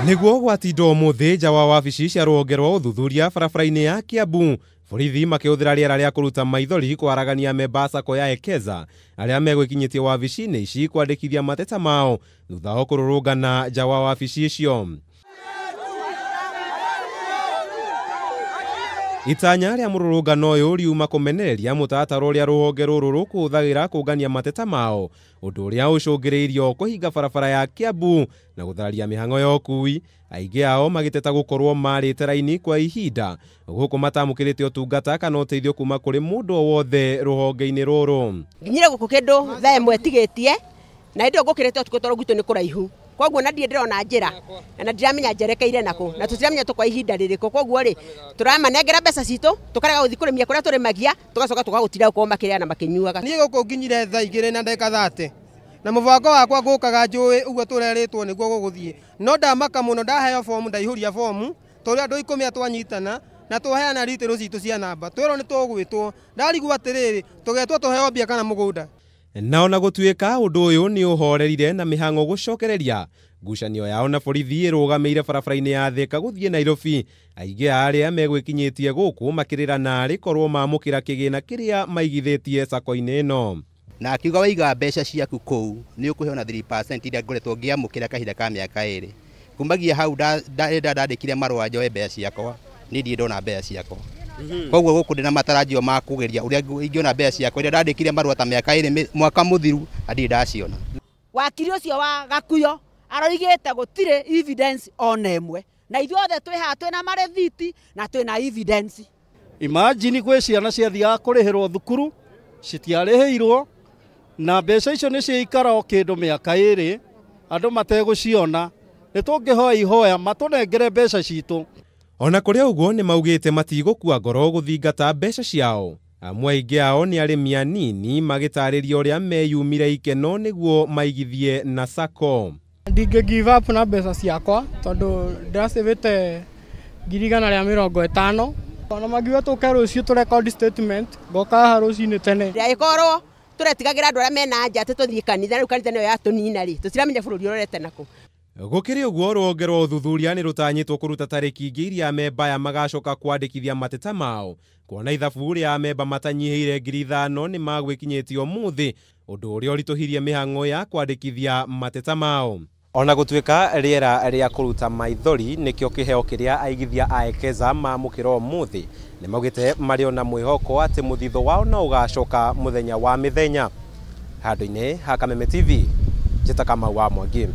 Niguo gwatindo muthi nja wa wabici cia rũhonge rwa ũthuthuria barabara-inĩ ya Kiambu, borithi makĩhũthĩra rĩera rĩa kũruta maithori kwaragania memba SACCO ya Ekeza arĩa megwĩkinyĩtie wabici-inĩ ici kwandĩkithia mateta mao thutha wa kũrũrũngana nja wa wabici icio. Itanya rĩa mũrũrũngano ũyũ riuma kũmenereria mũtaratara ũrĩa rũhonge rũrũ rũkũhũthagĩra kũngania mateta mao, ũndũ ũrĩa ũcũngĩrĩirio kũhinga barabara ya Kiambu na gũthararia mĩhang'o ya ũkui, aingĩ ao magĩteta gũkorwo marĩte raini kwa ihinda gũkũ matamũkĩrĩte ũtungata kana ũteithio kuma kũrĩ mũndũ o wothe rũhonge-inĩ rũrũ. Nginyire gũkũ kĩndũ thaa ĩmwe tigĩtie na hĩndĩ ĩyo ngũkĩrĩte ũtukũ tondũ gwitũ nĩ kũraihu, koguo na ndĩrona njĩra na ndiramenya njerekeire nakũ na tũtiramenya tũkwa ihinda rĩrĩkũ, koguo rĩ tũramanengera mbeca citũ tũkarega gũthiĩ kũrĩmia kũrĩa tũrĩmagia tũgacoka tũgagũtira gũkorwo makĩrĩa na makĩnyuaga. Niĩ gũkũ nginyire thaa 2 na ndagĩka 30 na mũbango wakwa ngũkaga njũĩ ũguo tũrerĩtwo nĩguo gũgũthiĩ, no ndamaka mũno ndaheo fomu ndaihũria fomu tondũ andũ 10 twanyitana na tũheana ritĩrũ citũ cia namba twĩrwo nĩ tũgwĩtwo, ndarigwo atĩrĩrĩ tũgetwo tũheo mbia kana mũgũnda. Na ona gũtuĩka ũndũ ũyũ nĩ ũhorerire na mĩhang'o gũcokereria, ngucanio yao na borithi ĩrũgamĩire barabara-inĩ ya Thika gũthiĩ Nairobi, aingĩ arĩa megwĩkinyĩtie gũkũ makĩrĩra narĩ korwo mamũkĩra kĩgĩna kĩrĩa maigithĩtie SACCO-inĩ ĩno. Na akiuga waiga mbeca ciaku kũu nĩ ũkũheo na 3% iria ngoretwo ngĩamũkĩra kahinda ka mĩaka 2. Kumagia hau ndandĩkire marũa njoe mbeca ciakwa, niĩ ndirĩ ndona mbeca ciakwa. Koguo gũkũ ndĩna matarajio ma kũgeria ũrĩa ingĩona mbeca ciakwa iria ndandĩkire marũa ta mĩaka 2 mwaka mũthiru ndirĩ ndaciona. Wakiri ũcio wa Gakuyo aroigĩte gũtirĩ evidence ona ĩmwe na ithuothe twĩ haha twĩna marethiti na twĩna evidence. Imagine gwĩ ciana ciathiaga kũrĩhĩrwo thukuru citiarĩhĩirwo na mbeca icio nĩ ciaikara o kĩndũ mĩaka 2 andũ mategũciona, nĩ tũngĩhoya ihoya matũnengere mbeca citũ. Ona kũrĩa ũguo nĩ maugĩte matigũkua ngoro gũthingata mbeca ciao. Amwe aingĩ ao nĩ arĩmi anini magĩtarĩria ũrĩa meyumire ikeno nĩguo maigithie na SACCO. Ndingĩ give up na mbeca ciakwa tondũ ndĩracĩvĩte 150. Ona magiuga tũke rũciũ tũrecord statement ngoka haha rũcinĩ tene. Ndagĩkorwo tũretigagĩra andũ arĩa mena nja atĩ tũthiĩ kanitha, rĩu kanitha nĩyo yatũnina rĩ tũtiramenya bũrũri ũrorete nakũ. Gũkĩrĩ ũguo rũhonge rwa ũthuthuria nĩ rũtanyĩtwo kũruta tarĩki ingĩ iria memba aya magacoka kwandĩkithia mateta mao, kuona ithabu rĩa memba matanyihĩire 5,000 nĩ magwĩkinyĩtio ũmũthĩ, ũndũ ũrĩa ũritũhirie mĩhang'o ya kwandĩkithia mateta mao. Ona gũtuĩka rĩera rĩa kũruta maithori nĩkĩo kĩheo kĩrĩa aigithia a Ekeza mamũkĩra ũmũthĩ, nĩ maugĩte marĩ ona mwĩhoko atĩ mũthithũ wao no ũgacoka mũthenya wa mĩthenya. Handũ-inĩ ha Kameme TV, njĩta Kamau wa Mwangi.